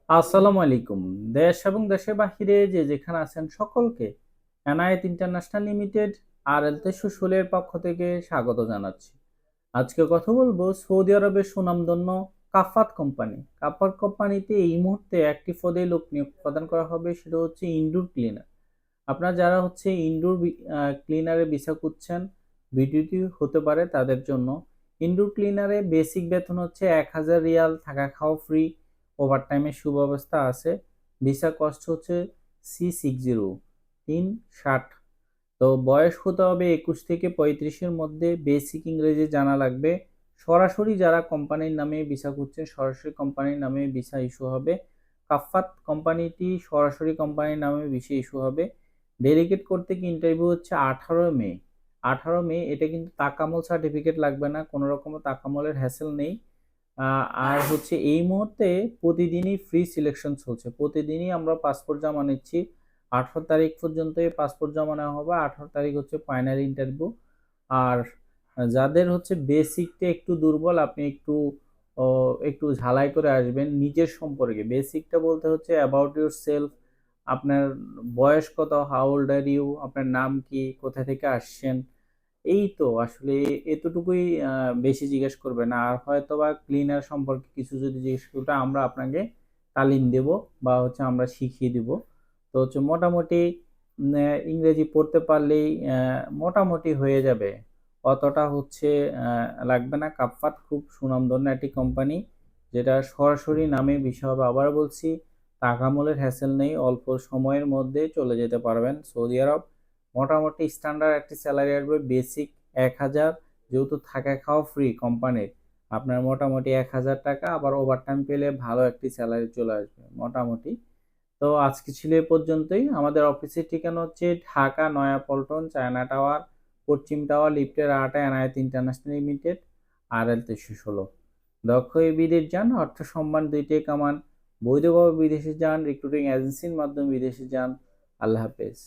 আসসালামু আলাইকুম। দেশ এবং দেশের বাহিরে যে যেখানে আছেন সকলকে এনায়েত ইন্টারন্যাশনাল লিমিটেড আর এল 316 পক্ষ থেকে স্বাগত জানাচ্ছি। আজকে কথা বলবো সৌদি আরবের সুনামধন্য কাফাত কোম্পানি। কাফাত কোম্পানিতে এই মুহূর্তে একটি পদে লোক নিয়োগ প্রদান করা হবে, সেটা হচ্ছে ইনডোর ক্লিনার। আপনারা যারা হচ্ছে ইনডোর ক্লিনারে ভিসা খুঁজছেন, ভিডিওটি হতে পারে তাদের জন্য। ইনডোর ক্লিনারে বেসিক বেতন হচ্ছে 1000 রিয়াল, থাকা খাওয়া ফ্রি, ওভারটাইমের সুব্যবস্থা আছে। ভিসা কস্ট হচ্ছে C60 360। তো বয়স হতে হবে 21 থেকে 35-এর মধ্যে। বেসিক ইংরেজি জানা লাগবে। সরাসরি যারা কোম্পানির নামে ভিসা খুঁজছেন, সরাসরি কোম্পানির নামে ভিসা ইস্যু হবে। কাফাত কোম্পানিটি সরাসরি কোম্পানির নামে ভিসা ইস্যু হবে। ডেলিগেট করতে কি ইন্টারভিউ হচ্ছে 18 মে। 18 মে, এটা কিন্তু তাকামল সার্টিফিকেট লাগবে না, কোনো রকম তাকামলের হ্যাসেল নেই। আর হচ্ছে এই মুহূর্তে প্রতিদিনই ফ্রি সিলেকশন চলছে, প্রতিদিনই আমরা পাসপোর্ট জমা নিচ্ছি। 18 তারিখ পর্যন্ত এই পাসপোর্ট জমা নেওয়া হবে। 18 তারিখ হচ্ছে ফাইনাল ইন্টারভিউ। আর যাদের হচ্ছে বেসিকটা একটু দুর্বল, আপনি একটু ঝালাই করে আসবেন নিজের সম্পর্কে। বেসিকটা বলতে হচ্ছে অ্যাবাউট ইউর সেলফ, আপনার বয়স কত, হাউ ওল্ড আর ইউ, আপনার নাম কি, কোথা থেকে আসছেন, এই তো আসলে এতটুকুই। বেশি জিজ্ঞেস করবে না। আর হয়তো বা ক্লিনার সম্পর্কে কিছু যদি জিজ্ঞেস করে, ওটা আমরা আপনাকে তালিম দেব বা হচ্ছে আমরা শিখিয়ে দিব। তো হচ্ছে মোটামুটি ইংরেজি পড়তে পারলেই মোটামুটি হয়ে যাবে। অতটা হচ্ছে লাগবে না। কাফফাত খুব সুনামধন্য একটি কোম্পানি, যেটা সরাসরি নামে বিষয় হবে। আবার বলছি, তাকামূলের হ্যাসেল নেই, অল্প সময়ের মধ্যে চলে যেতে পারবেন সৌদি আরব। মোটামুটি স্ট্যান্ডার্ড একটি স্যালারি আসবে, বেসিক 1000। যেহেতু থাকা খাওয়া ফ্রি কোম্পানির, আপনার মোটামুটি 1000 টাকা, আবার ওভারটাইম পেলে ভালো একটি স্যালারি চলে আসবে মোটামুটি। তো আজকে ছিল এ পর্যন্তই। আমাদের অফিসের ঠিকানা হচ্ছে ঢাকা নয়াপল্টন, চায়না টাওয়ার, পশ্চিম টাওয়ার, লিফটের 8, এনায়েত ইন্টারন্যাশনাল লিমিটেড, RL 316। দক্ষ এই বিদেশ যান, অর্থ সম্মান দুইটাই কামান। বৈধভাবে বিদেশে যান, রিক্রুটিং এজেন্সির মাধ্যমে বিদেশে যান। আল্লাহ হাফেজ।